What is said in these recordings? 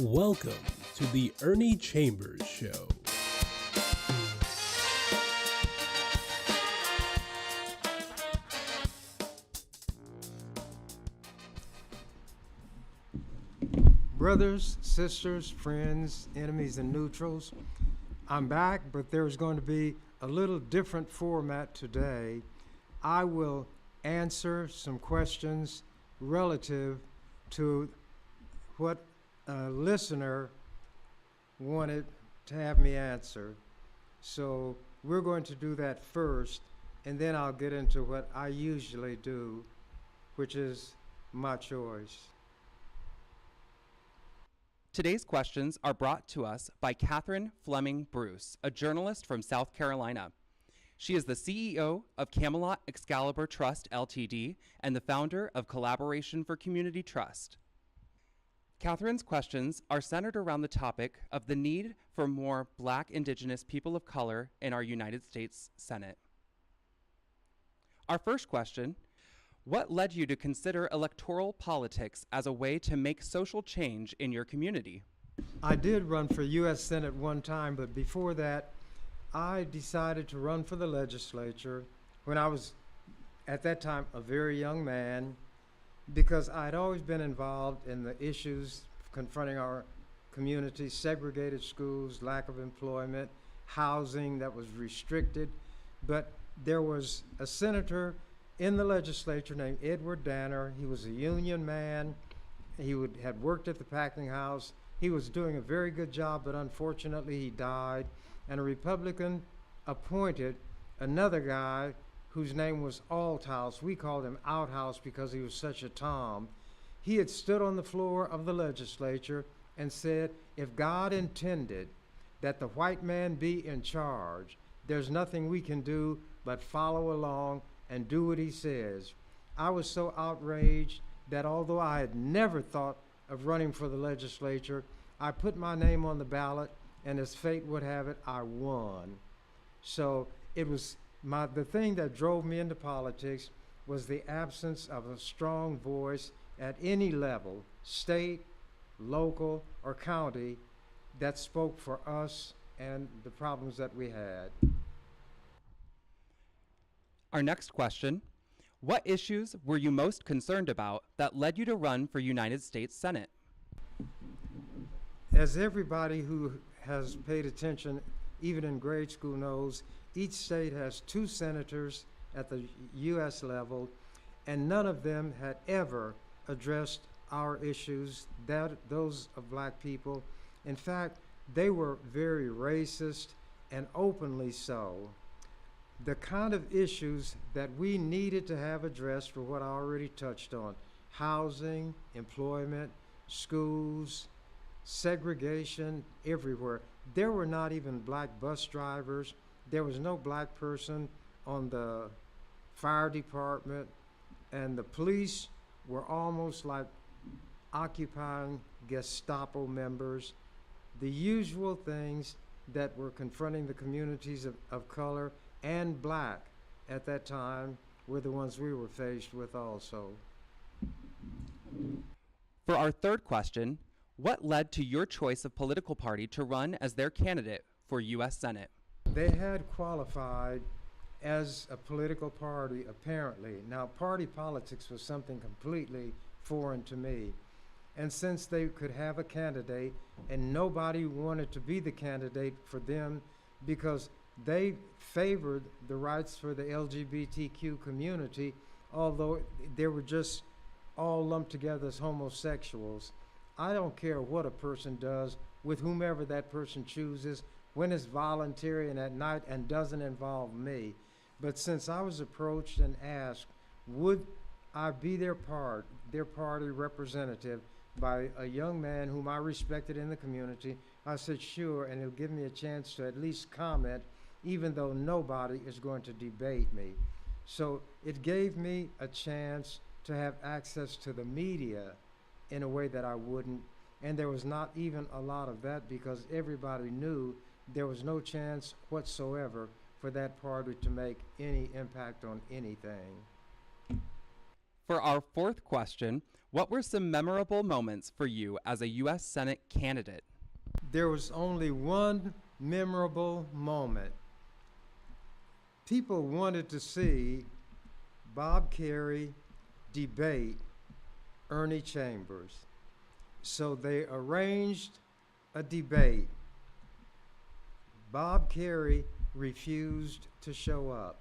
Welcome to the Ernie Chambers Show. Brothers, sisters, friends, enemies, and neutrals, I'm back, but there's going to be a little different format today. I will answer some questions relative to what a listener wanted to have me answer. So we're going to do that first, and then I'll get into what I usually do, which is my choice. Today's questions are brought to us by Catherine Fleming Bruce, a journalist from South Carolina. She is the CEO of Camelot Excalibur Trust Ltd. And the founder of Collaboration for Community Trust. Catherine's questions are centered around the topic of the need for more Black, Indigenous people of color in our United States Senate. Our first question: what led you to consider electoral politics as a way to make social change in your community? I did run for U.S. Senate one time, but before that, I decided to run for the legislature when I was, at that time, a very young man, because I'd always been involved in the issues confronting our community: segregated schools, lack of employment, housing that was restricted. But there was a senator in the legislature named Edward Danner. He was a union man. He had worked at the packing house. He was doing a very good job, but unfortunately he died. And a Republican appointed another guy whose name was Althouse. We called him Outhouse because he was such a Tom. He had stood on the floor of the legislature and said, if God intended that the white man be in charge, there's nothing we can do but follow along and do what he says. I was so outraged that although I had never thought of running for the legislature, I put my name on the ballot, and as fate would have it, I won. So it was the thing that drove me into politics was the absence of a strong voice at any level, state, local, or county, that spoke for us and the problems that we had. Our next question: what issues were you most concerned about that led you to run for United States Senate? As everybody who has paid attention, even in grade school, knows, each state has 2 senators at the U.S. level, and none of them had ever addressed our issues, those of Black people. In fact, they were very racist, and openly so. The kind of issues that we needed to have addressed were what I already touched on: housing, employment, schools, segregation everywhere. There were not even Black bus drivers. There was no Black person on the fire department, and the police were almost like occupying Gestapo members. The usual things that were confronting the communities of color and Black at that time were the ones we were faced with also. For our third question: what led to your choice of political party to run as their candidate for U.S. Senate? They had qualified as a political party, apparently. Now, party politics was something completely foreign to me. And since they could have a candidate and nobody wanted to be the candidate for them because they favored the rights for the LGBTQ community, although they were just all lumped together as homosexuals. I don't care what a person does with whomever that person chooses, when it's voluntary and at night and doesn't involve me. But since I was approached and asked, would I be their party representative by a young man whom I respected in the community, I said sure, and it'll give me a chance to at least comment, even though nobody is going to debate me. So it gave me a chance to have access to the media in a way that I wouldn't, and there was not even a lot of that because everybody knew there was no chance whatsoever for that party to make any impact on anything. For our fourth question, what were some memorable moments for you as a U.S. Senate candidate? There was only one memorable moment. People wanted to see Bob Kerrey debate Ernie Chambers. So they arranged a debate. Bob Kerrey refused to show up.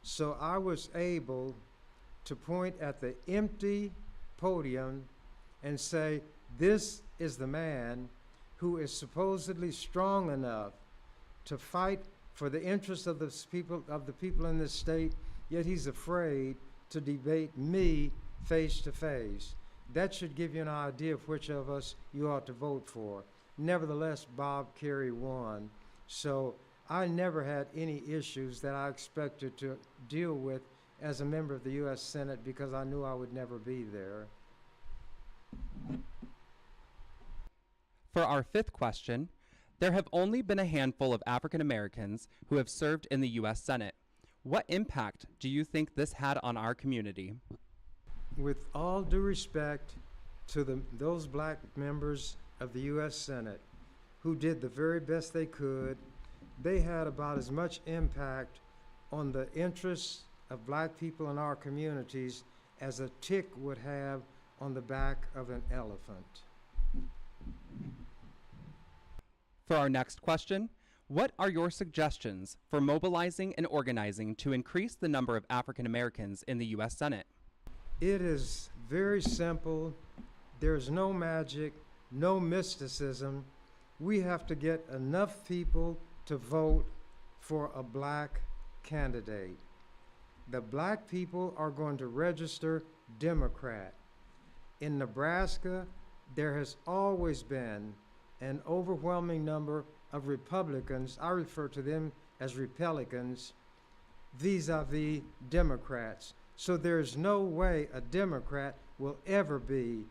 So I was able to point at the empty podium and say, this is the man who is supposedly strong enough to fight for the interests of the people in this state, yet he's afraid to debate me face to face. That should give you an idea of which of us you ought to vote for. Nevertheless, Bob Kerrey won. So I never had any issues that I expected to deal with as a member of the U.S. Senate because I knew I would never be there. For our fifth question, there have only been a handful of African Americans who have served in the U.S. Senate. What impact do you think this had on our community? With all due respect to those black members of the U.S. Senate who did the very best they could, they had about as much impact on the interests of black people in our communities as a tick would have on the back of an elephant. For our next question, what are your suggestions for mobilizing and organizing to increase the number of African Americans in the U.S. Senate? It is very simple. There's no magic, no mysticism. We have to get enough people to vote for a black candidate. The black people are going to register Democrat. In Nebraska, there has always been an overwhelming number of Republicans, I refer to them as Republicans, vis-a-vis Democrats. So there's no way a Democrat will ever be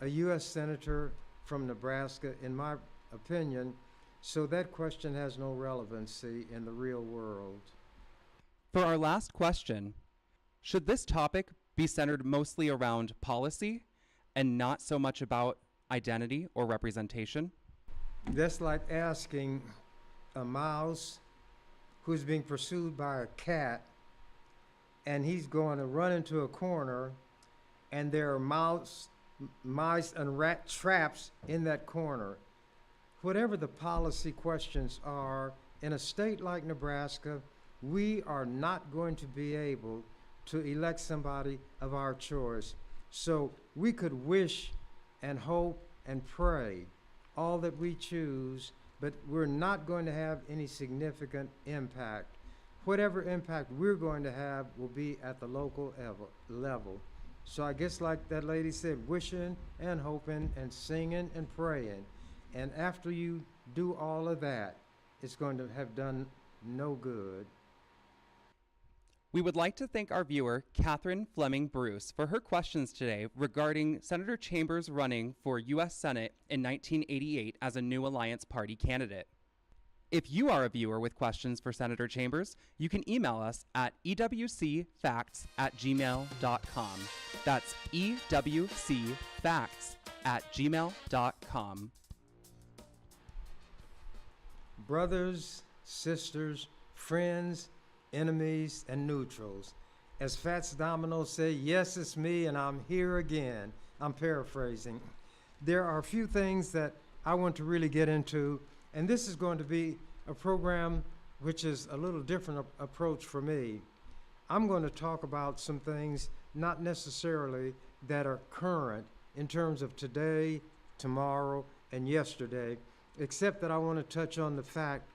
a U.S. Senator from Nebraska, in my opinion. So that question has no relevancy in the real world. For our last question, should this topic be centered mostly around policy and not so much about identity or representation? That's like asking a mouse who's being pursued by a cat, and he's going to run into a corner, and there are mice and rat traps in that corner. Whatever the policy questions are, in a state like Nebraska, we are not going to be able to elect somebody of our choice. So we could wish and hope and pray all that we choose, but we're not going to have any significant impact. Whatever impact we're going to have will be at the local level. So I guess like that lady said, wishing and hoping and singing and praying. And after you do all of that, it's going to have done no good. We would like to thank our viewer, Catherine Fleming Bruce, for her questions today regarding Senator Chambers running for U.S. Senate in 1988 as a New Alliance Party candidate. If you are a viewer with questions for Senator Chambers, you can email us at ewcfacts@gmail.com. That's ewcfacts@gmail.com. Brothers, sisters, friends, enemies, and neutrals. As Fats Domino say, yes, it's me, and I'm here again. I'm paraphrasing. There are a few things that I want to really get into, and this is going to be a program which is a little different approach for me. I'm going to talk about some things not necessarily that are current in terms of today, tomorrow, and yesterday, except that I want to touch on the fact,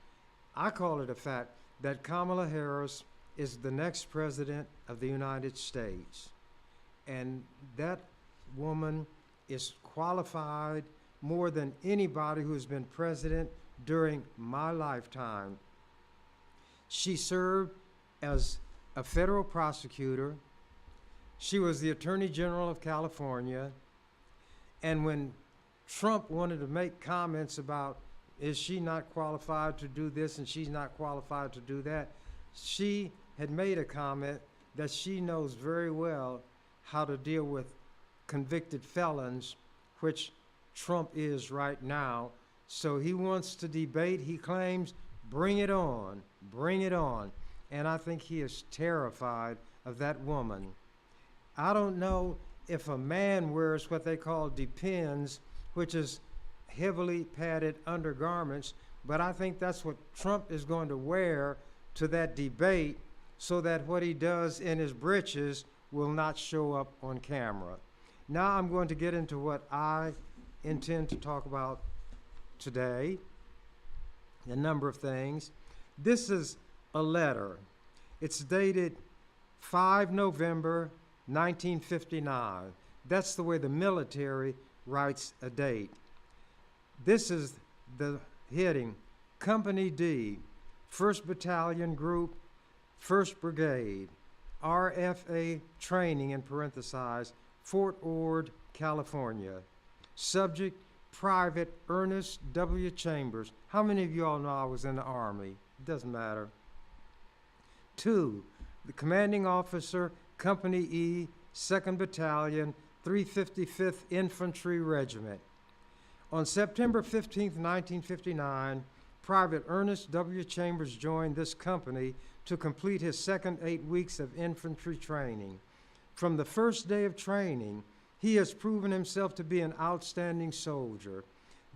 I call it a fact, that Kamala Harris is the next president of the United States. And that woman is qualified more than anybody who has been president during my lifetime. She served as a federal prosecutor. She was the Attorney General of California. And when Trump wanted to make comments about, is she not qualified to do this and she's not qualified to do that, she had made a comment that she knows very well how to deal with convicted felons, which Trump is right now. So he wants to debate. He claims, bring it on, bring it on. And I think he is terrified of that woman. I don't know if a man wears what they call depends, which is heavily padded undergarments, but I think that's what Trump is going to wear to that debate so that what he does in his britches will not show up on camera. Now I'm going to get into what I intend to talk about today, a number of things. This is a letter. It's dated 5 November 1959. That's the way the military writes a date. This is the heading, Company D, 1st Battalion Group, 1st Brigade, RFA Training, in parentheses, Fort Ord, California. Subject, Private Ernest W. Chambers. How many of you all know I was in the Army? It doesn't matter. 2, the commanding officer, Company E, 2nd Battalion, 355th Infantry Regiment. On September 15, 1959, Private Ernest W. Chambers joined this company to complete his second 8 weeks of infantry training. From the first day of training, he has proven himself to be an outstanding soldier.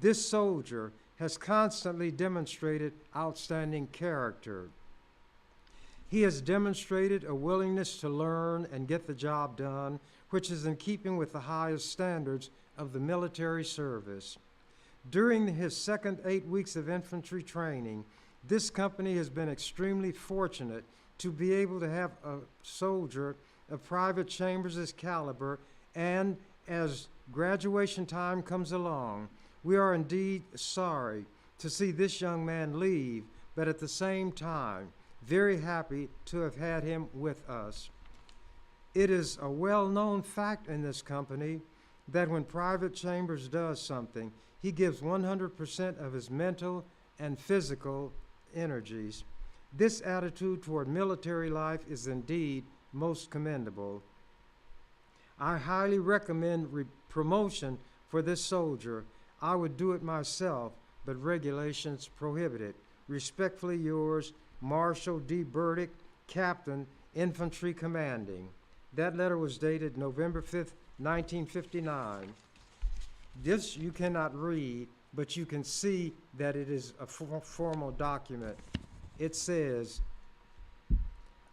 This soldier has constantly demonstrated outstanding character. He has demonstrated a willingness to learn and get the job done, which is in keeping with the highest standards of the military service. During his second 8 weeks of infantry training, this company has been extremely fortunate to be able to have a soldier of Private Chambers' caliber, and as graduation time comes along, we are indeed sorry to see this young man leave, but at the same time, very happy to have had him with us. It is a well-known fact in this company that when Private Chambers does something, he gives 100% of his mental and physical energies. This attitude toward military life is indeed most commendable. I highly recommend promotion for this soldier. I would do it myself, but regulations prohibit it. Respectfully yours, Marshall D. Burdick, Captain, Infantry Commanding. That letter was dated November 5th, 1959. This you cannot read, but you can see that it is a formal document. It says,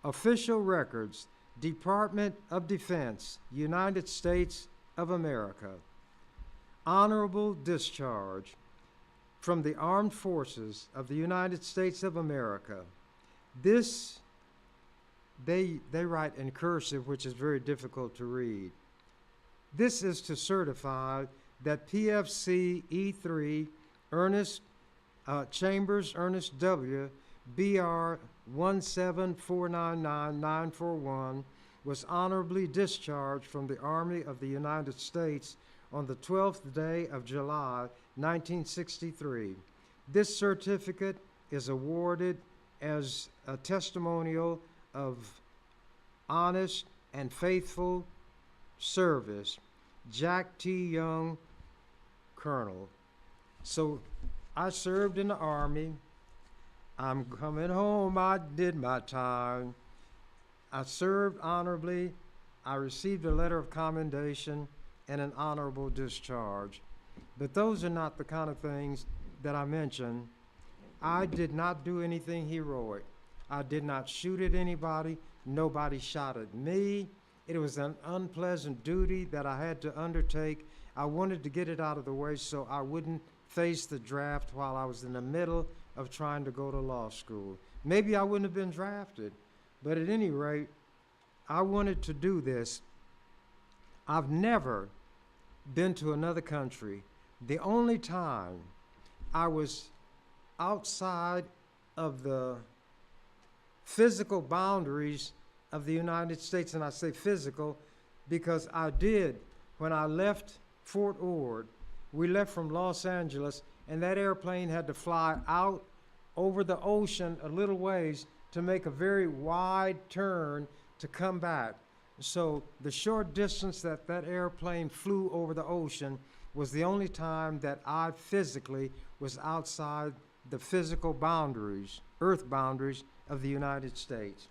Official Records, Department of Defense, United States of America. Honorable discharge from the Armed Forces of the United States of America. This, they write in cursive, which is very difficult to read. This is to certify that PFC E3 Ernest Chambers Ernest W. BR 1749941 was honorably discharged from the Army of the United States on the 12th day of July, 1963. This certificate is awarded as a testimonial of honest and faithful service. Jack T. Young, Colonel. So I served in the Army. I'm coming home, I did my time. I served honorably. I received a letter of commendation and an honorable discharge. But those are not the kind of things that I mentioned. I did not do anything heroic. I did not shoot at anybody. Nobody shot at me. It was an unpleasant duty that I had to undertake. I wanted to get it out of the way so I wouldn't face the draft while I was in the middle of trying to go to law school. Maybe I wouldn't have been drafted, but at any rate, I wanted to do this. I've never been to another country. The only time I was outside of the physical boundaries of the United States, and I say physical because I did, when I left Fort Ord, we left from Los Angeles, and that airplane had to fly out over the ocean a little ways to make a very wide turn to come back. So the short distance that that airplane flew over the ocean was the only time that I physically was outside the physical boundaries, earth boundaries of the United States.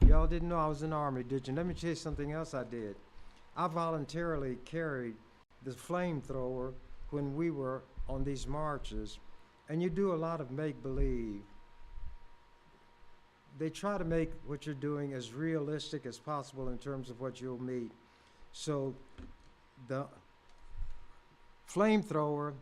Y'all didn't know I was in the Army, did you? Let me tell you something else I did. I voluntarily carried the flamethrower when we were on these marches, and you do a lot of make-believe. They try to make what you're doing as realistic as possible in terms of what you'll meet. So the flamethrower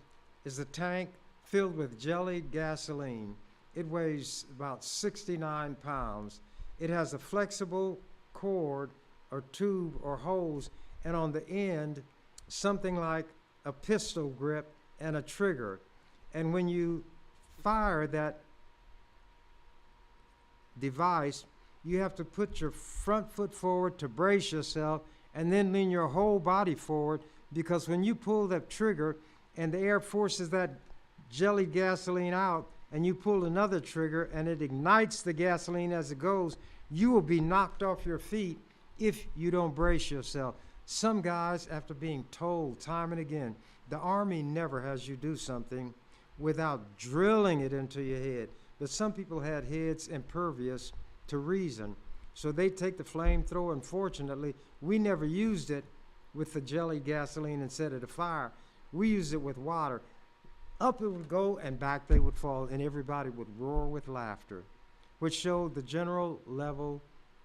is a tank filled with jellied gasoline. It weighs about 69 pounds. It has a flexible cord or tube or hose, and on the end, something like a pistol grip and a trigger. And when you fire that device, you have to put your front foot forward to brace yourself and then lean your whole body forward, because when you pull that trigger and the air forces that jelly gasoline out and you pull another trigger and it ignites the gasoline as it goes, you will be knocked off your feet if you don't brace yourself. Some guys, after being told time and again, the Army never has you do something without drilling it into your head. But some people had heads impervious to reason. So they take the flamethrower. Unfortunately, we never used it with the jelly gasoline and set it afire. We used it with water. Up it would go and back they would fall, and everybody would roar with laughter, which showed the general level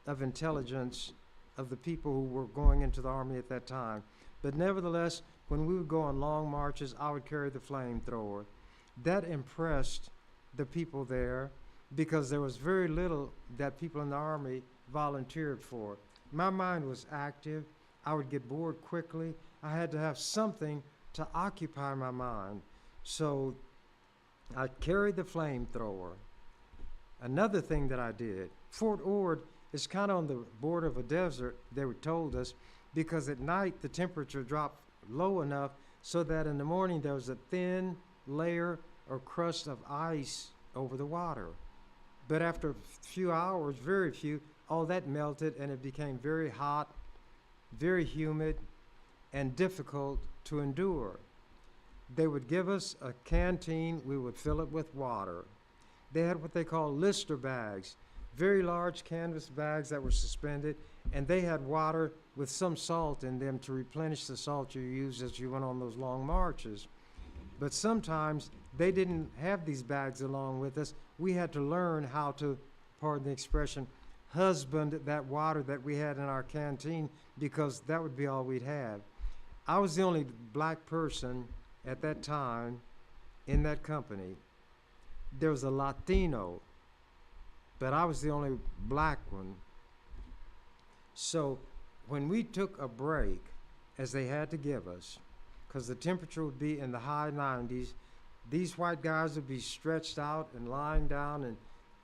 of intelligence of the people who were going into the Army at that time. But nevertheless, when we would go on long marches, I would carry the flamethrower. That impressed the people there, because there was very little that people in the Army volunteered for. My mind was active. I would get bored quickly. I had to have something to occupy my mind. So I carried the flamethrower. Another thing that I did, Fort Ord is kind of on the border of a desert, they were told us, because at night the temperature dropped low enough so that in the morning there was a thin layer or crust of ice over the water. But after a few hours, very few, all that melted and it became very hot, very humid, and difficult to endure. They would give us a canteen, we would fill it with water. They had what they call lister bags, very large canvas bags that were suspended, and they had water with some salt in them to replenish the salt you used as you went on those long marches. But sometimes they didn't have these bags along with us. We had to learn how to, pardon the expression, husband that water that we had in our canteen, because that would be all we'd have. I was the only black person at that time in that company. There was a Latino, but I was the only black one. So when we took a break, as they had to give us, because the temperature would be in the high 90s, these white guys would be stretched out and lying down, and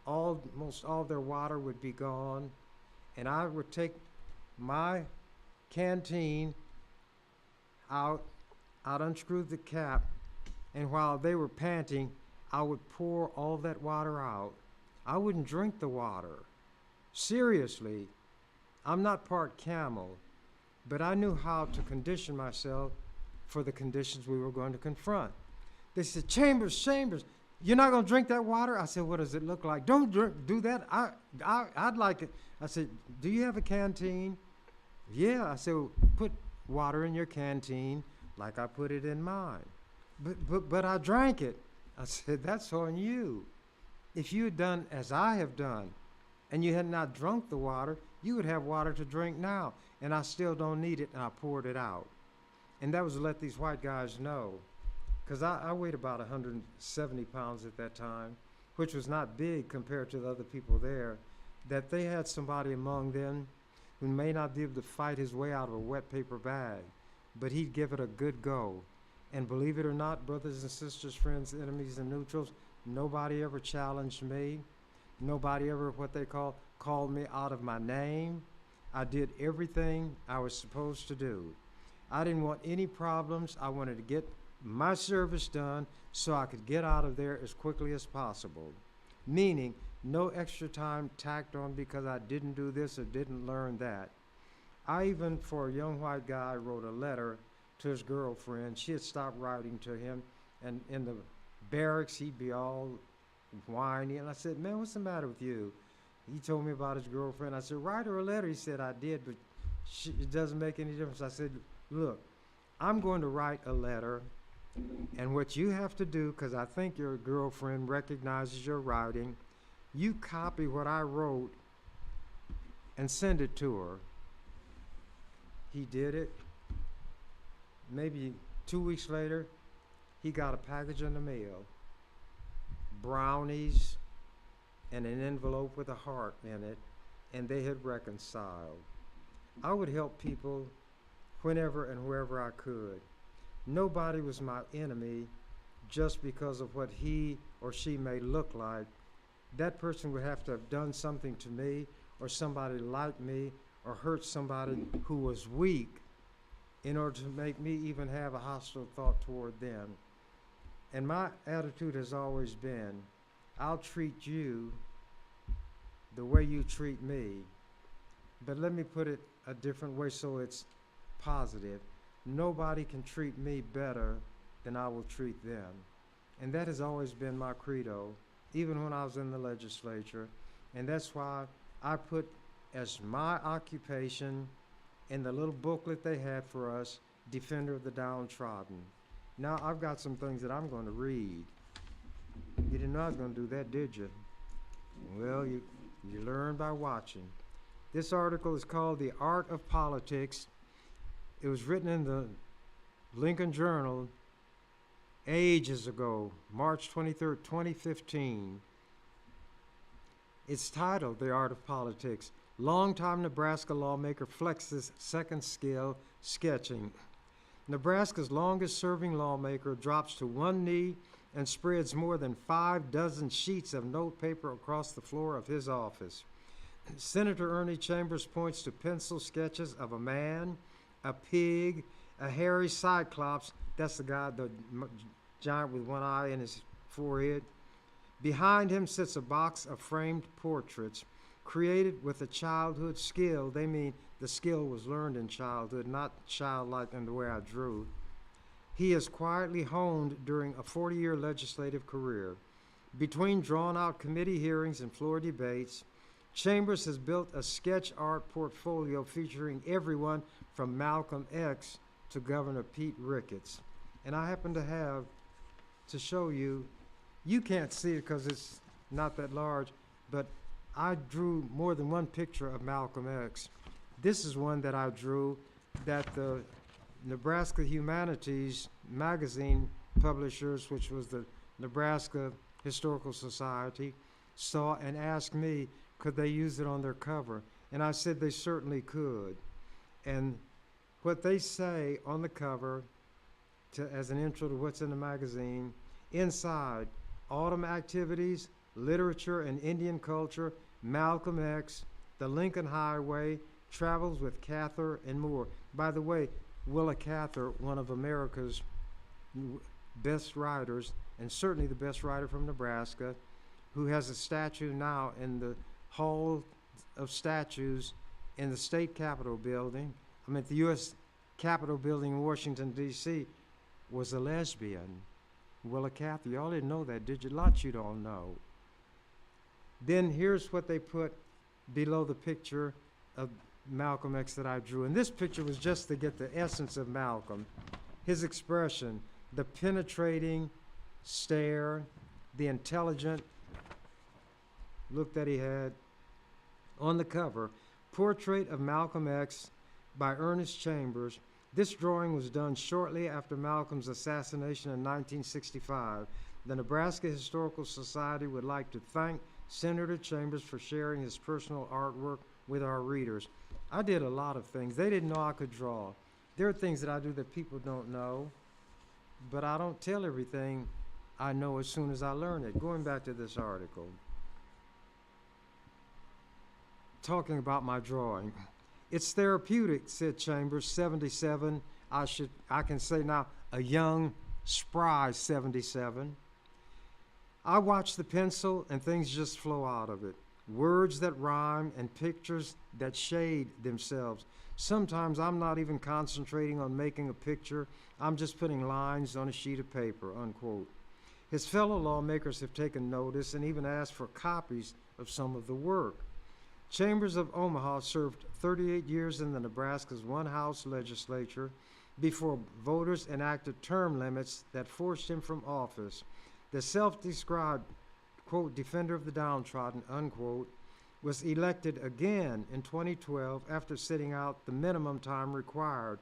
almost all their water would be gone. And I would take my canteen out, I'd unscrew the cap, and while they were panting, I would pour all that water out. I wouldn't drink the water. Seriously, I'm not part camel, but I knew how to condition myself for the conditions we were going to confront. They said, Chambers, you're not going to drink that water? I said, what does it look like? Don't do that. I'd like it. I said, do you have a canteen? Yeah. I said, well, put water in your canteen like I put it in mine. But I drank it. I said, that's on you. If you had done as I have done and you had not drunk the water, you would have water to drink now. And I still don't need it, and I poured it out. And that was to let these white guys know, because I weighed about 170 pounds at that time, which was not big compared to the other people there, that they had somebody among them who may not be able to fight his way out of a wet paper bag, but he'd give it a good go. And believe it or not, brothers and sisters, friends, enemies, and neutrals, nobody ever challenged me. Nobody ever, what they called me out of my name. I did everything I was supposed to do. I didn't want any problems. I wanted to get my service done so I could get out of there as quickly as possible. Meaning, no extra time tacked on because I didn't do this or didn't learn that. I even, for a young white guy, wrote a letter to his girlfriend. She had stopped writing to him, and in the barracks, he'd be all whiny. And I said, man, what's the matter with you? He told me about his girlfriend. I said, write her a letter. He said, I did, but it doesn't make any difference. I said, look, I'm going to write a letter, and what you have to do, because I think your girlfriend recognizes your writing, you copy what I wrote and send it to her. He did it. Maybe 2 weeks later, he got a package in the mail. Brownies and an envelope with a heart in it, and they had reconciled. I would help people whenever and wherever I could. Nobody was my enemy just because of what he or she may look like. That person would have to have done something to me, or somebody like me, or hurt somebody who was weak in order to make me even have a hostile thought toward them. And my attitude has always been, I'll treat you the way you treat me. But let me put it a different way so it's positive. Nobody can treat me better than I will treat them. And that has always been my credo, even when I was in the legislature. And that's why I put as my occupation in the little booklet they had for us, Defender of the Downtrodden. Now I've got some things that I'm going to read. You didn't know I was going to do that, did you? Well, you learn by watching. This article is called The Art of Politics. It was written in the Lincoln Journal ages ago, March 23rd, 2015. It's titled The Art of Politics. Longtime Nebraska lawmaker flexes second skill, sketching. Nebraska's longest-serving lawmaker drops to one knee and spreads more than 6 sheets of notepaper across the floor of his office. Senator Ernie Chambers points to pencil sketches of a man, a pig, a hairy cyclops. That's the guy, the giant with one eye in his forehead. Behind him sits a box of framed portraits created with a childhood skill. They mean the skill was learned in childhood, not childlike in the way I drew. He is quietly honed during a 40-year legislative career. Between drawn-out committee hearings and floor debates, Chambers has built a sketch art portfolio featuring everyone from Malcolm X to Governor Pete Ricketts. And I happen to have to show you, you can't see it because it's not that large, but I drew more than one picture of Malcolm X. This is one that I drew that the Nebraska Humanities magazine publishers, which was the Nebraska Historical Society, saw and asked me, could they use it on their cover? And I said they certainly could. And what they say on the cover, as an intro to what's in the magazine, inside, autumn activities, literature and Indian culture, Malcolm X, the Lincoln Highway, travels with Cather, and more. By the way, Willa Cather, one of America's best writers, and certainly the best writer from Nebraska, who has a statue now in the Hall of Statues in the State Capitol building, the U.S. Capitol building in Washington, D.C., was a lesbian. Willa Cather, y'all didn't know that, did you? Lots you don't know. Then here's what they put below the picture of Malcolm X that I drew. And this picture was just to get the essence of Malcolm. His expression, the penetrating stare, the intelligent look that he had. On the cover, Portrait of Malcolm X by Ernest Chambers. This drawing was done shortly after Malcolm's assassination in 1965. The Nebraska Historical Society would like to thank Senator Chambers for sharing his personal artwork with our readers. I did a lot of things. They didn't know I could draw. There are things that I do that people don't know, but I don't tell everything I know as soon as I learn it. Going back to this article, talking about my drawing. It's therapeutic, said Chambers, 77. I can say now, a young, spry 77. I watch the pencil and things just flow out of it. words that rhyme, and pictures that shade themselves. Sometimes I'm not even concentrating on making a picture. I'm just putting lines on a sheet of paper, unquote. His fellow lawmakers have taken notice and even asked for copies of some of the work. Chambers of Omaha served 38 years in the Nebraska's one-house legislature before voters enacted term limits that forced him from office. The self-described, quote, defender of the downtrodden, unquote, was elected again in 2012 after sitting out the minimum time required.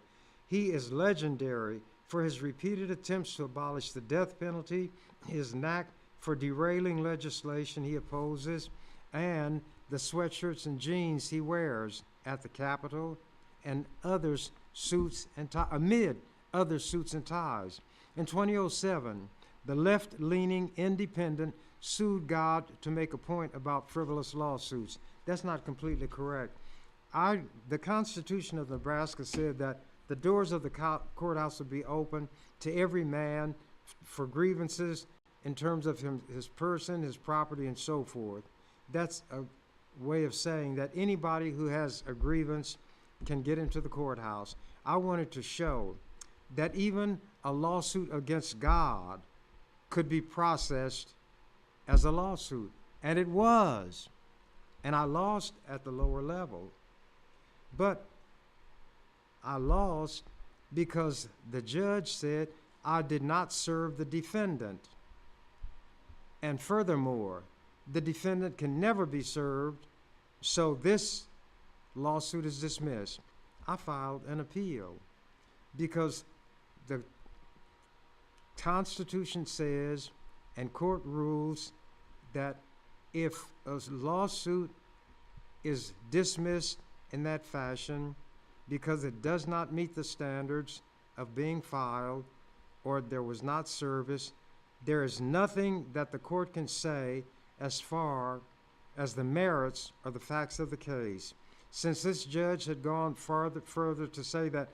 He is legendary for his repeated attempts to abolish the death penalty, his knack for derailing legislation he opposes, and the sweatshirts and jeans he wears at the Capitol and others suits and amid other suits and ties. In 2007, the left-leaning independent sued God to make a point about frivolous lawsuits. That's not completely correct. The Constitution of Nebraska said that the doors of the courthouse would be open to every man for grievances in terms of his person, his property, and so forth. That's a way of saying that anybody who has a grievance can get into the courthouse. I wanted to show that even a lawsuit against God could be processed as a lawsuit, and it was. And I lost at the lower level. But I lost because the judge said I did not serve the defendant. And furthermore, the defendant can never be served, so this lawsuit is dismissed. I filed an appeal because the Constitution says and court rules that if a lawsuit is dismissed in that fashion because it does not meet the standards of being filed or there was not service, there is nothing that the court can say as far as the merits or the facts of the case. Since this judge had gone further to say that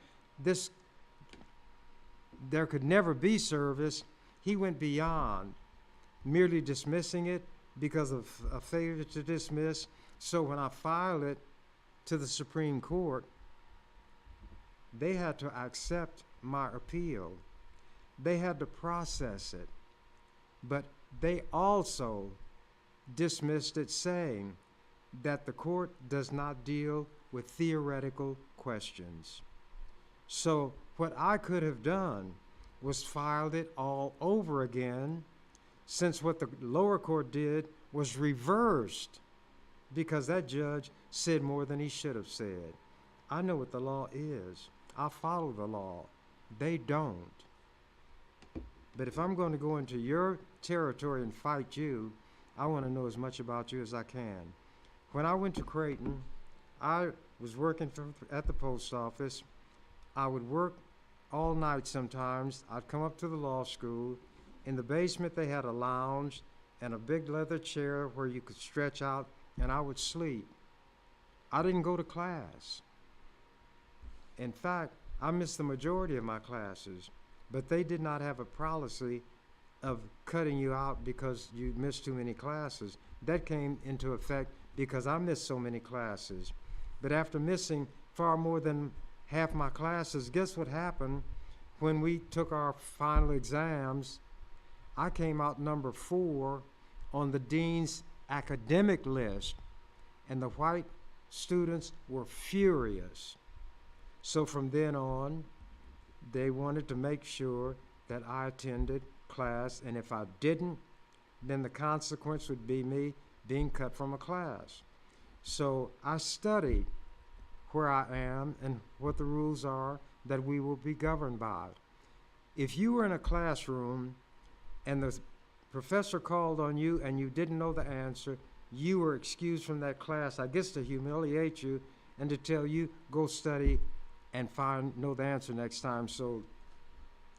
there could never be service, he went beyond merely dismissing it because of a failure to dismiss. So when I filed it to the Supreme Court, they had to accept my appeal. They had to process it. But they also dismissed it, saying that the court does not deal with theoretical questions. So what I could have done was filed it all over again, since what the lower court did was reversed because that judge said more than he should have said. I know what the law is. I follow the law. They don't. But if I'm going to go into your territory and fight you, I want to know as much about you as I can. When I went to Creighton, I was working at the post office. I would work all night sometimes. I'd come up to the law school. In the basement, they had a lounge and a big leather chair where you could stretch out, and I would sleep. I didn't go to class. In fact, I missed the majority of my classes, but they did not have a policy of cutting you out because you missed too many classes. That came into effect because I missed so many classes. But after missing far more than half my classes, guess what happened when we took our final exams? I came out number 4 on the dean's academic list, and the white students were furious. So from then on, they wanted to make sure that I attended class, and if I didn't, then the consequence would be me being cut from a class. So I studied where I am and what the rules are that we will be governed by. If you were in a classroom and the professor called on you and you didn't know the answer, you were excused from that class, I guess to humiliate you and to tell you, go study and know the answer next time. So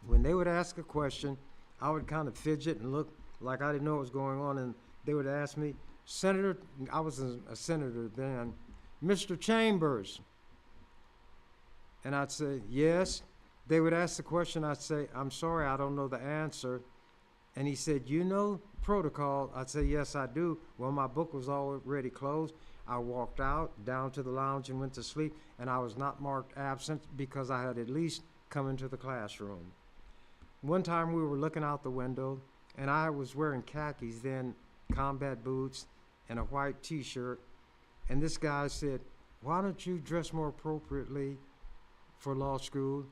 when they would ask a question, I would kind of fidget and look like I didn't know what was going on, and they would ask me, Senator, I was a senator then, Mr. Chambers. And I'd say, yes. They would ask the question, I'd say, I'm sorry, I don't know the answer. And he said, you know protocol? I'd say, yes, I do. Well, my book was already closed. I walked out, down to the lounge and went to sleep, and I was not marked absent because I had at least come into the classroom. One time we were looking out the window, and I was wearing khakis then, combat boots, and a white t-shirt, and this guy said, why don't you dress more appropriately for law school?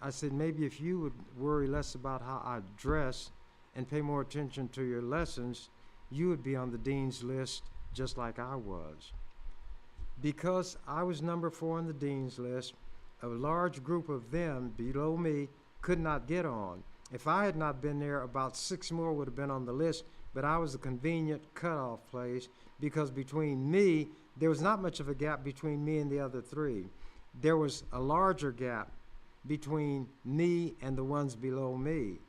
I said, maybe if you would worry less about how I dress and pay more attention to your lessons, you would be on the dean's list just like I was. Because I was number 4 on the dean's list, a large group of them below me could not get on. If I had not been there, about 6 more would have been on the list, but I was a convenient cutoff place because between me, there was not much of a gap between me and the other 3. There was a larger gap between me and the ones below me.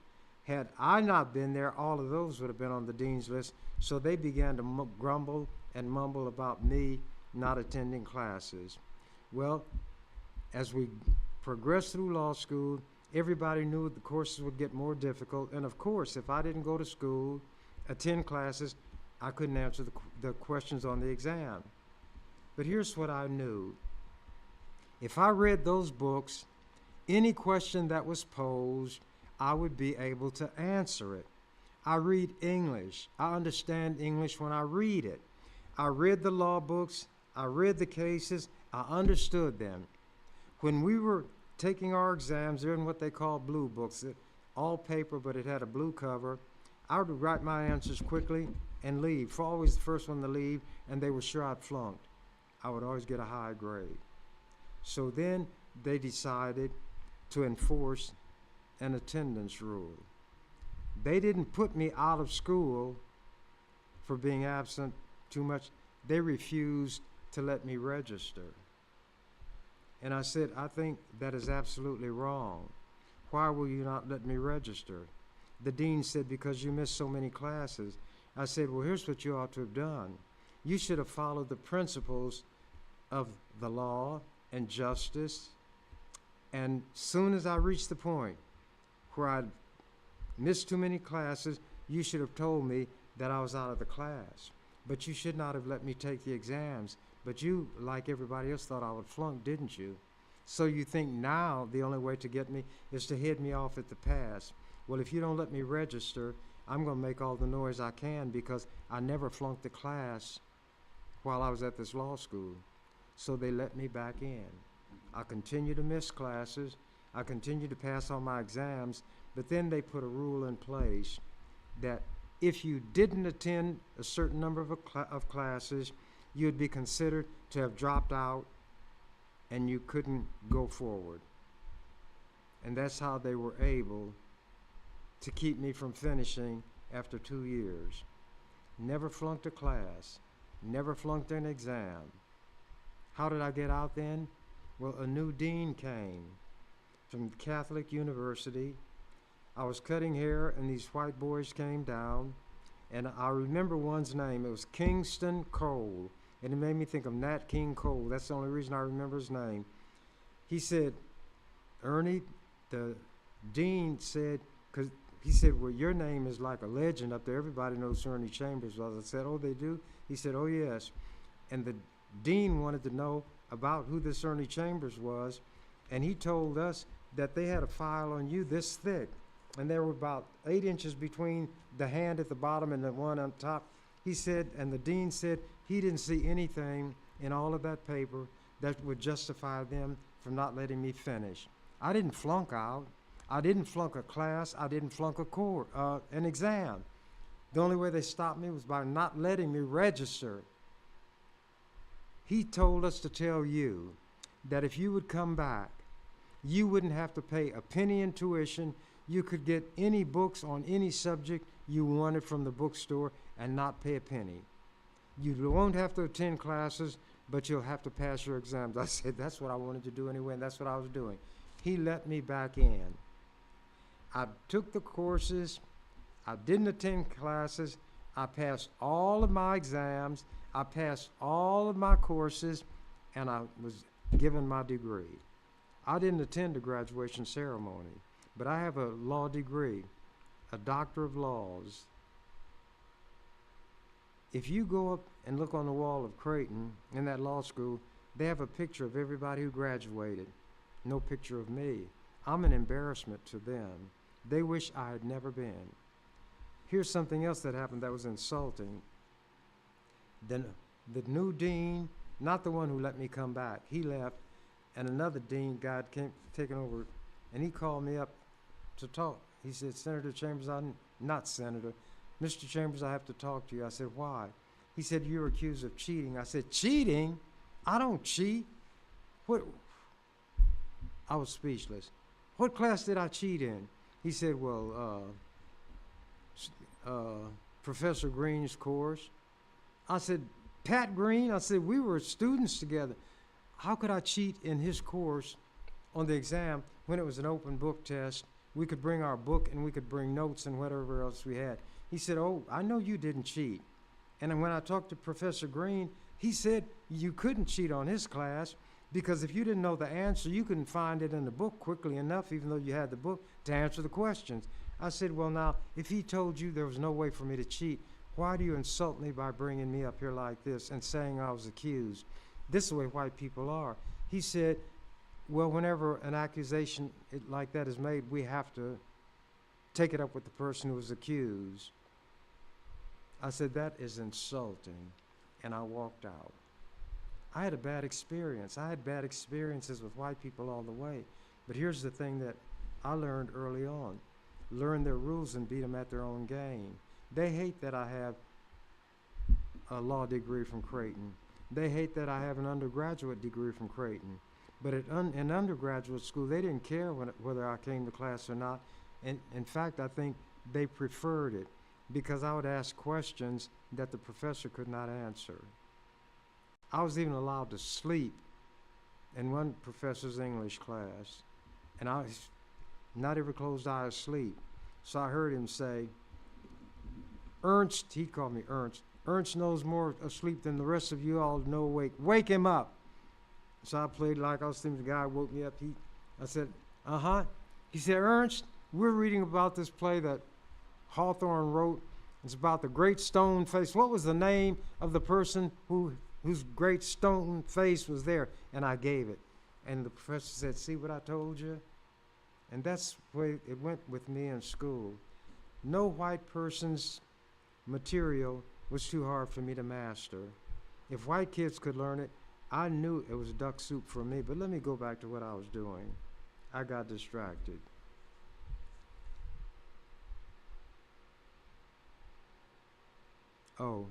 Had I not been there, all of those would have been on the dean's list, so they began to grumble and mumble about me not attending classes. Well, as we progressed through law school, everybody knew the courses would get more difficult, and of course, if I didn't go to school, attend classes, I couldn't answer the questions on the exam. But here's what I knew. If I read those books, any question that was posed, I would be able to answer it. I read English. I understand English when I read it. I read the law books. I read the cases. I understood them. When we were taking our exams, they're in what they call blue books, all paper, but it had a blue cover. I would write my answers quickly and leave. For always the first one to leave, and they were sure I'd flunked. I would always get a high grade. So then they decided to enforce an attendance rule. They didn't put me out of school for being absent too much. They refused to let me register. And I said, I think that is absolutely wrong. Why will you not let me register? The dean said, because you missed so many classes. I said, well, here's what you ought to have done. You should have followed the principles of the law and justice. And soon as I reached the point where I'd missed too many classes, you should have told me that I was out of the class. But you should not have let me take the exams. But you, like everybody else, thought I would flunk, didn't you? So you think now the only way to get me is to head me off at the pass. Well, if you don't let me register, I'm going to make all the noise I can because I never flunked the class while I was at this law school. So they let me back in. I continued to miss classes. I continued to pass on my exams, but then they put a rule in place that if you didn't attend a certain number of classes, you'd be considered to have dropped out and you couldn't go forward. And that's how they were able to keep me from finishing after 2 years. Never flunked a class, never flunked an exam. How did I get out then? Well, a new dean came from Catholic University. I was cutting hair and these white boys came down, and I remember one's name. It was Kingston Cole, and it made me think of Nat King Cole. That's the only reason I remember his name. He said, Ernie, the dean said, because he said, well, your name is like a legend up there. Everybody knows who Ernie Chambers was. I said, oh, they do? He said, oh, yes. And the dean wanted to know about who this Ernie Chambers was, and he told us that they had a file on you this thick, and there were about 8 inches between the hand at the bottom and the one on top. He said, and the dean said, he didn't see anything in all of that paper that would justify them from not letting me finish. I didn't flunk out. I didn't flunk a class. I didn't flunk an exam. The only way they stopped me was by not letting me register. He told us to tell you that if you would come back, you wouldn't have to pay a penny in tuition. You could get any books on any subject you wanted from the bookstore and not pay a penny. You won't have to attend classes, but you'll have to pass your exams. I said, that's what I wanted to do anyway, and that's what I was doing. He let me back in. I took the courses. I didn't attend classes. I passed all of my exams. I passed all of my courses, and I was given my degree. I didn't attend a graduation ceremony, but I have a law degree, a doctor of laws. If you go up and look on the wall of Creighton in that law school, they have a picture of everybody who graduated. No picture of me. I'm an embarrassment to them. They wish I had never been. Here's something else that happened that was insulting. Then the new dean, not the one who let me come back, he left, and another dean guy came taking over, and he called me up to talk. He said, Senator Chambers, not Senator, Mr. Chambers, I have to talk to you. I said, why? He said, you're accused of cheating. I said, cheating? I don't cheat. What? I was speechless. What class did I cheat in? He said, well, Professor Green's course. I said, Pat Green? I said, we were students together. How could I cheat in his course on the exam when it was an open book test? We could bring our book and we could bring notes and whatever else we had. He said, oh, I know you didn't cheat. And then when I talked to Professor Green, he said you couldn't cheat on his class because if you didn't know the answer, you couldn't find it in the book quickly enough, even though you had the book, to answer the questions. I said, well, now, if he told you there was no way for me to cheat, why do you insult me by bringing me up here like this and saying I was accused? This is the way white people are. He said, well, whenever an accusation like that is made, we have to take it up with the person who was accused. I said, that is insulting, and I walked out. I had a bad experience. I had bad experiences with white people all the way. But here's the thing that I learned early on. Learn their rules and beat them at their own game. They hate that I have a law degree from Creighton. They hate that I have an undergraduate degree from Creighton. But in undergraduate school, they didn't care whether I came to class or not. And in fact, I think they preferred it because I would ask questions that the professor could not answer. I was even allowed to sleep in one professor's English class, and I was not every closed eye asleep. So I heard him say, Ernst, he called me Ernst, Ernst knows more asleep than the rest of you all know awake. Wake him up. So I played like I was thinking the guy woke me up. I said, uh-huh. He said, Ernst, we're reading about this play that Hawthorne wrote. It's about the great stone face. What was the name of the person whose great stone face was there? And I gave it. And the professor said, see what I told you? And that's the way it went with me in school. No white person's material was too hard for me to master. If white kids could learn it, I knew it was duck soup for me. But let me go back to what I was doing. I got distracted. Oh.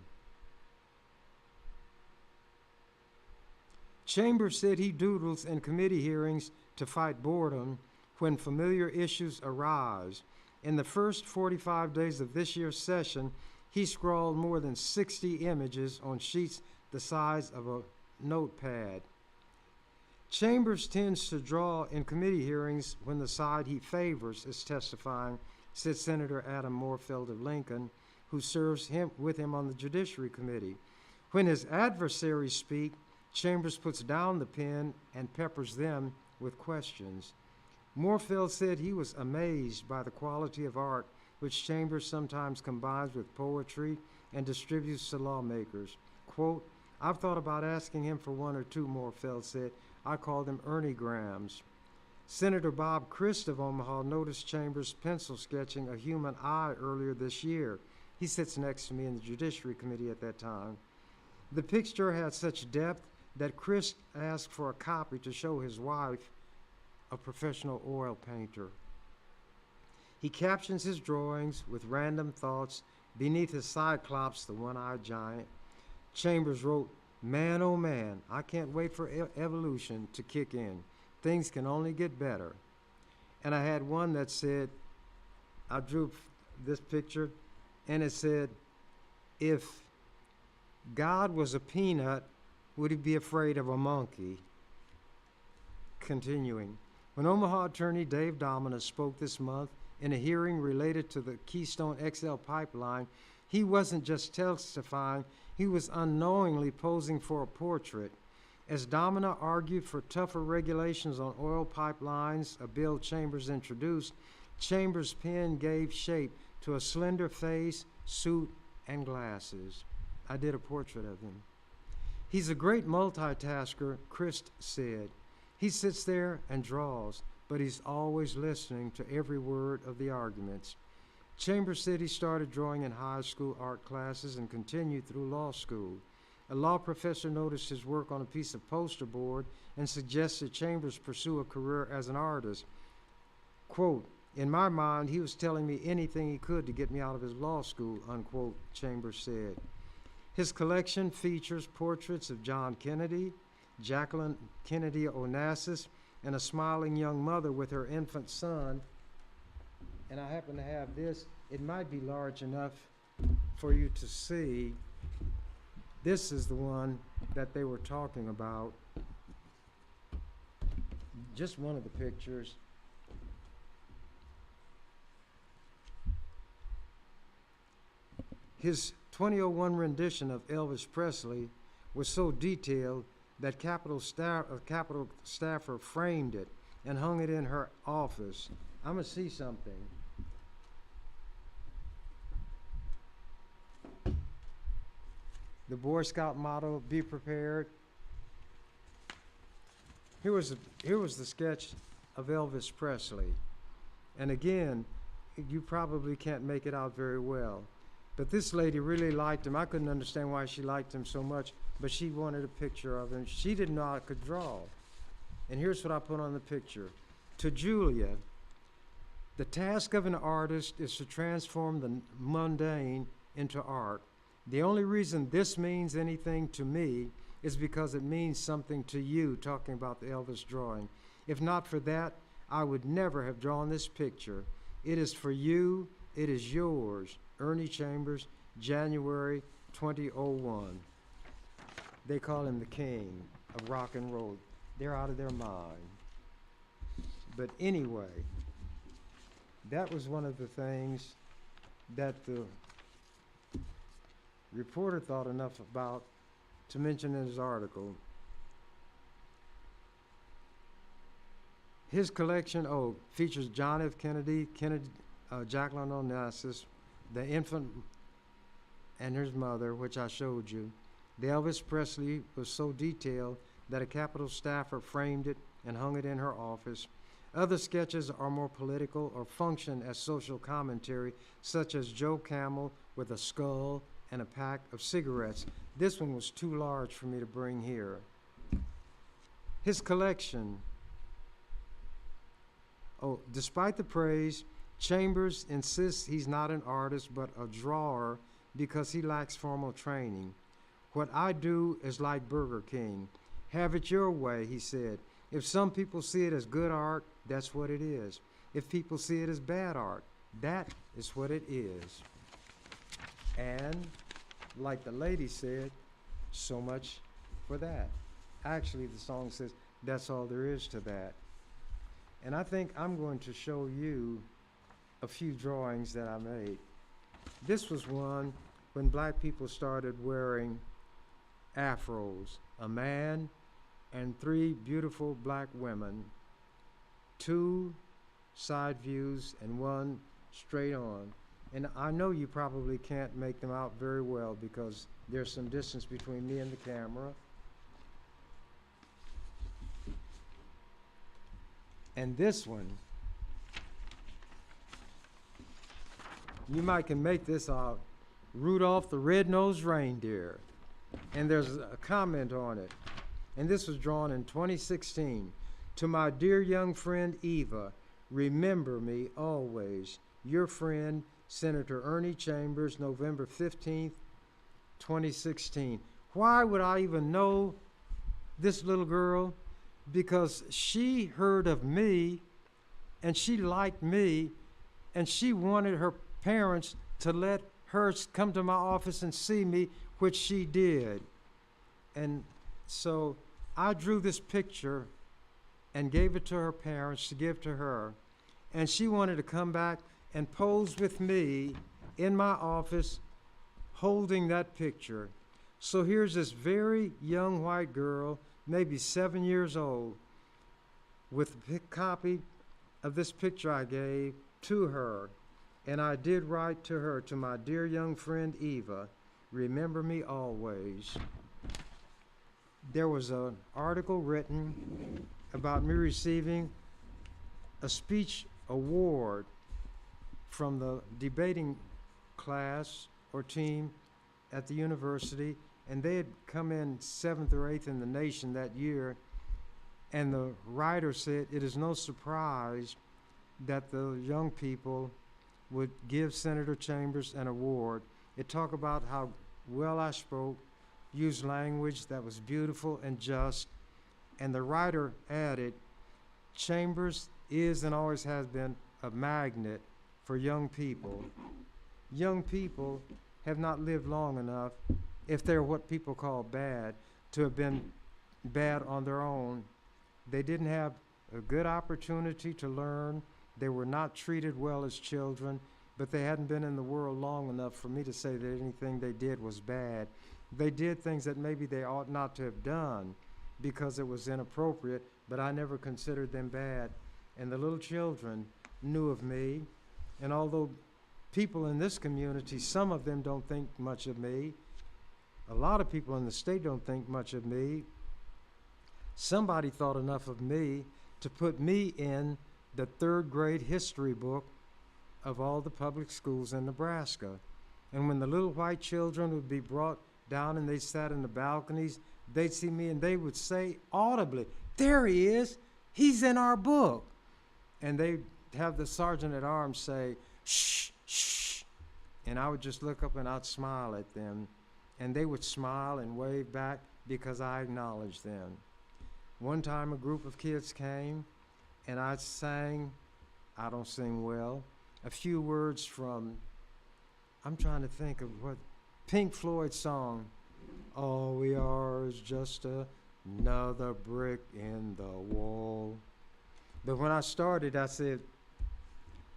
Chambers said he doodles in committee hearings to fight boredom when familiar issues arise. In the first 45 days of this year's session, he scrawled more than 60 images on sheets the size of a notepad. Chambers tends to draw in committee hearings when the side he favors is testifying, said Senator Adam Moorfield of Lincoln, who serves with him on the Judiciary Committee. When his adversaries speak, Chambers puts down the pen and peppers them with questions. Moorfield said he was amazed by the quality of art which Chambers sometimes combines with poetry and distributes to lawmakers. Quote, I've thought about asking him for one or two, Moorfield said. I call them Ernie Grams. Senator Bob Christ of Omaha noticed Chambers pencil sketching a human eye earlier this year. He sits next to me in the Judiciary Committee at that time. The picture had such depth that Christ asked for a copy to show his wife, a professional oil painter. He captions his drawings with random thoughts. Beneath his cyclops, the one-eyed giant, Chambers wrote, man, oh man, I can't wait for evolution to kick in. Things can only get better. And I had one that said, I drew this picture, and it said, if God was a peanut, would he be afraid of a monkey? Continuing, when Omaha attorney Dave Domina spoke this month in a hearing related to the Keystone XL pipeline, he wasn't just testifying, he was unknowingly posing for a portrait. As Domina argued for tougher regulations on oil pipelines, a bill Chambers introduced, Chambers' pen gave shape to a slender face, suit, and glasses. I did a portrait of him. He's a great multitasker, Christ said. He sits there and draws, but he's always listening to every word of the arguments. Chambers said he started drawing in high school art classes and continued through law school. A law professor noticed his work on a piece of poster board and suggested Chambers pursue a career as an artist. Quote, "In my mind, he was telling me anything he could to get me out of his law school," unquote, Chambers said. His collection features portraits of John Kennedy, Jacqueline Kennedy Onassis, and a smiling young mother with her infant son. And I happen to have this. It might be large enough for you to see. This is the one that they were talking about. Just one of the pictures. His 2001 rendition of Elvis Presley was so detailed that Capitol staffer framed it and hung it in her office. I'm gonna see something. The Boy Scout motto, "Be prepared." Here was the sketch of Elvis Presley. And again, you probably can't make it out very well. But this lady really liked him. I couldn't understand why she liked him so much, but she wanted a picture of him. She didn't know I could draw. And here's what I put on the picture. To Julia, the task of an artist is to transform the mundane into art. The only reason this means anything to me is because it means something to you, talking about the Elvis drawing. If not for that, I would never have drawn this picture. It is for you, it is yours. Ernie Chambers, January 2001. They call him the king of rock and roll. They're out of their mind. But anyway, that was one of the things that the reporter thought enough about to mention in his article. His collection, features John F. Kennedy, Jacqueline Onassis, the infant and his mother, which I showed you. The Elvis Presley was so detailed that a Capitol staffer framed it and hung it in her office. Other sketches are more political or function as social commentary, such as Joe Camel with a skull and a pack of cigarettes. This one was too large for me to bring here. His collection. Despite the praise, Chambers insists he's not an artist but a drawer because he lacks formal training. "What I do is like Burger King. Have it your way," he said. "If some people see it as good art, that's what it is. If people see it as bad art, that is what it is." And like the lady said, so much for that. Actually, the song says, that's all there is to that. And I think I'm going to show you a few drawings that I made. This was one when black people started wearing afros. A man and 3 beautiful black women, 2 side views and 1 straight on. And I know you probably can't make them out very well because there's some distance between me and the camera. And this one, you might can make this out, Rudolph the Red-Nosed Reindeer. And there's a comment on it. And this was drawn in 2016. "To my dear young friend Eva, remember me always. Your friend, Senator Ernie Chambers, November 15th, 2016. Why would I even know this little girl? Because she heard of me, and she liked me, and she wanted her parents to let her come to my office and see me, which she did. And so I drew this picture and gave it to her parents to give to her. And she wanted to come back and pose with me in my office holding that picture. So here's this very young white girl, maybe 7 years old, with a copy of this picture I gave to her. And I did write to her, to my dear young friend Eva, remember me always. There was an article written about me receiving a speech award from the debating class or team at the university, and they had come in 7th or 8th in the nation that year, and the writer said it is no surprise that the young people would give Senator Chambers an award. It talked about how well I spoke, used language that was beautiful and just, and the writer added, Chambers is and always has been a magnet for young people. Young people have not lived long enough, if they're what people call bad, to have been bad on their own. They didn't have a good opportunity to learn. They were not treated well as children, but they hadn't been in the world long enough for me to say that anything they did was bad. They did things that maybe they ought not to have done because it was inappropriate, but I never considered them bad. And the little children knew of me, and although people in this community, some of them don't think much of me, a lot of people in the state don't think much of me, somebody thought enough of me to put me in the 3rd grade history book of all the public schools in Nebraska. And when the little white children would be brought down and they sat in the balconies, they'd see me and they would say audibly, there he is, he's in our book. And they'd have the sergeant at arms say, shh, shh. And I would just look up and I'd smile at them. And they would smile and wave back because I acknowledged them. One time a group of kids came and I sang, I don't sing well, a few words from, I'm trying to think of what, Pink Floyd song, all we are is just another brick in the wall. But when I started, I said,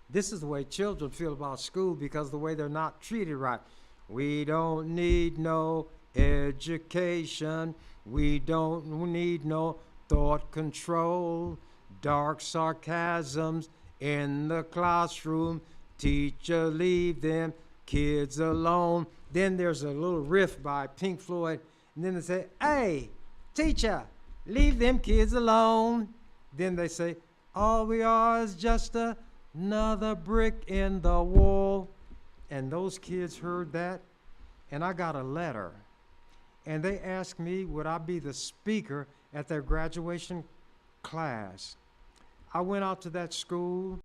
this is the way children feel about school because the way they're not treated right. We don't need no education. We don't need no thought control. Dark sarcasms in the classroom. Teacher, leave them kids alone. Then there's a little riff by Pink Floyd. And then they say, hey, teacher, leave them kids alone. Then they say, all we are is just another brick in the wall. And those kids heard that, and I got a letter. And they asked me, would I be the speaker at their graduation class? I went out to that school,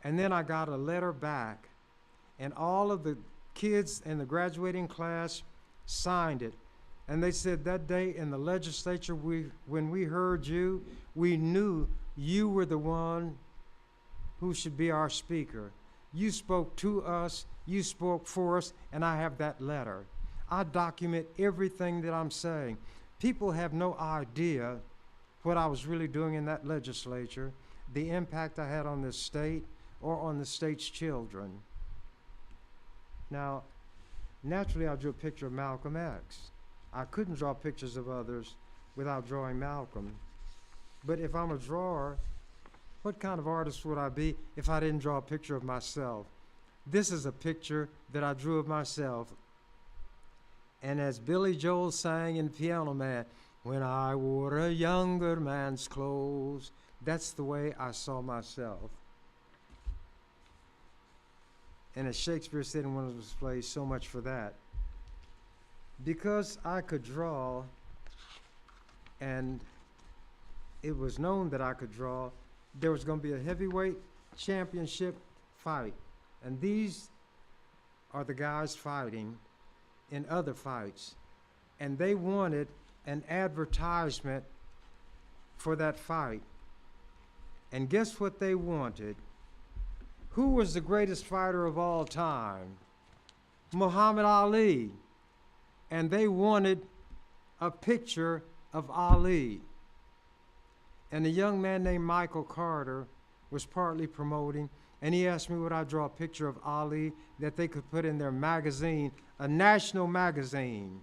and then I got a letter back. And all of the kids in the graduating class signed it. And they said that day in the legislature, when we heard you, we knew you were the one who should be our speaker. You spoke to us, you spoke for us, and I have that letter. I document everything that I'm saying. People have no idea what I was really doing in that legislature, the impact I had on this state or on the state's children. Now, naturally, I drew a picture of Malcolm X. I couldn't draw pictures of others without drawing Malcolm. But if I'm a drawer, what kind of artist would I be if I didn't draw a picture of myself? This is a picture that I drew of myself. And as Billy Joel sang in Piano Man, when I wore a younger man's clothes, that's the way I saw myself. And as Shakespeare said in one of his plays, so much for that. Because I could draw, and it was known that I could draw, there was going to be a heavyweight championship fight. And these are the guys fighting in other fights. And they wanted an advertisement for that fight. And guess what they wanted? Who was the greatest fighter of all time? Muhammad Ali. And they wanted a picture of Ali. And a young man named Michael Carter was partly promoting, and he asked me would I draw a picture of Ali that they could put in their magazine, a national magazine,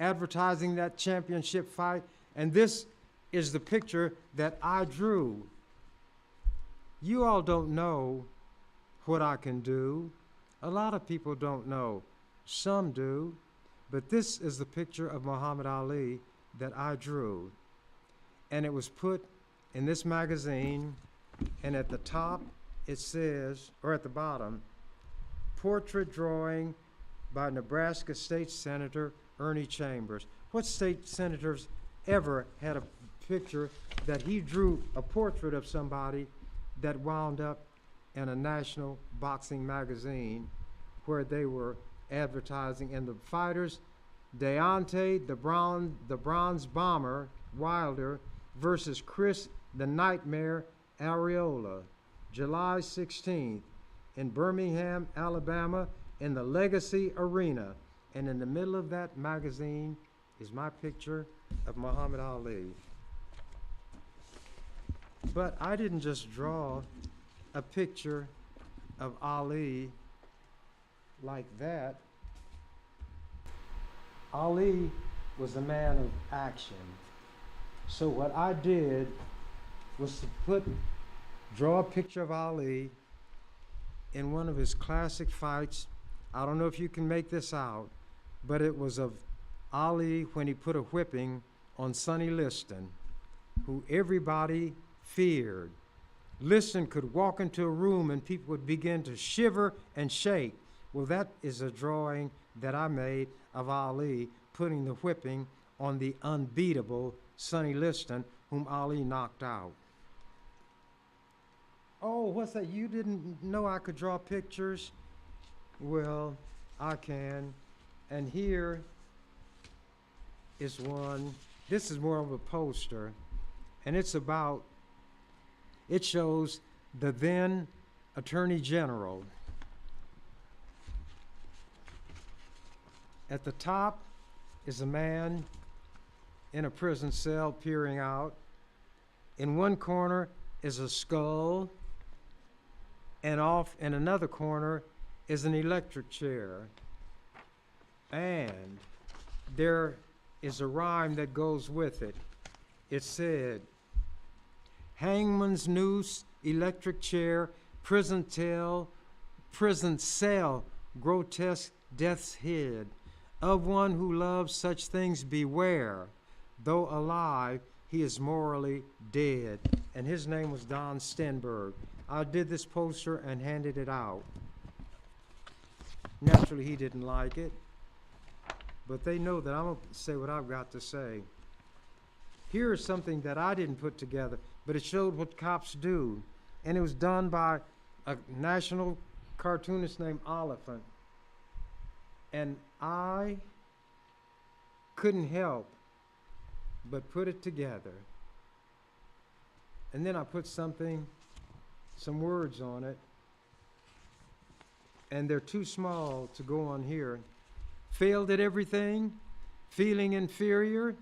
advertising that championship fight. And this is the picture that I drew. You all don't know what I can do. A lot of people don't know. Some do. But this is the picture of Muhammad Ali that I drew. And it was put in this magazine, and at the top it says, or at the bottom, portrait drawing by Nebraska State Senator Ernie Chambers. What state senators ever had a picture that he drew a portrait of somebody that wound up in a national boxing magazine where they were advertising, and the fighters, Deontay, the bronze bomber, Wilder, versus Chris the Nightmare Arreola, July 16th in Birmingham, Alabama, in the Legacy Arena. And in the middle of that magazine is my picture of Muhammad Ali. But I didn't just draw a picture of Ali like that. Ali was a man of action. So what I did was to draw a picture of Ali in one of his classic fights. I don't know if you can make this out, but it was of Ali when he put a whipping on Sonny Liston, who everybody feared. Liston could walk into a room and people would begin to shiver and shake. Well, that is a drawing that I made of Ali putting the whipping on the unbeatable Sonny Liston, whom Ali knocked out. Oh, what's that? You didn't know I could draw pictures? Well, I can. And here is one. This is more of a poster. And it shows the then Attorney General. At the top is a man in a prison cell peering out. In one corner is a skull, and off in another corner is an electric chair. And there is a rhyme that goes with it. It said, hangman's noose, electric chair, prison cell, grotesque death's head. Of one who loves such things beware. Though alive, he is morally dead. And his name was Don Stenberg. I did this poster and handed it out. Naturally, he didn't like it, but they know that I'm going to say what I've got to say. Here is something that I didn't put together, but it showed what cops do. And it was done by a national cartoonist named Oliphant. And I couldn't help but put it together. And then I put some words on it, and they're too small to go on here. Failed at everything, feeling inferior,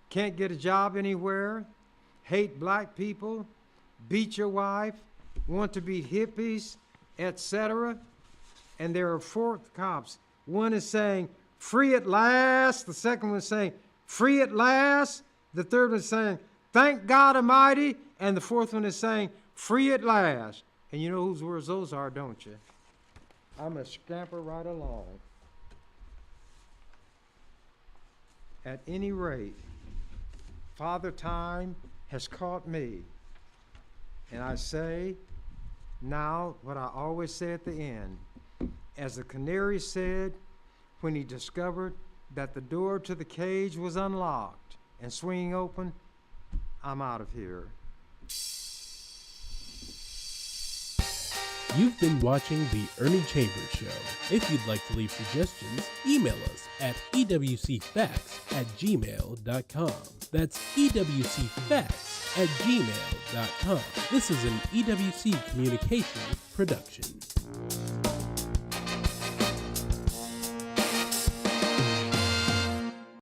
can't get a job anywhere, hate black people, beat your wife, want to be hippies, etc. And there are 4 cops. One is saying, free at last. The second one is saying, free at last. The third one is saying, thank God Almighty. And the fourth one is saying, free at last. And you know whose words those are, don't you? I'm going to scamper right along. At any rate, Father Time has caught me. And I say now what I always say at the end. As the canary said when he discovered that the door to the cage was unlocked and swinging open, I'm out of here. You've been watching The Ernie Chambers Show. If you'd like to leave suggestions, email us at ewcfacts@gmail.com. That's ewcfacts@gmail.com. This is an EWC Communications production.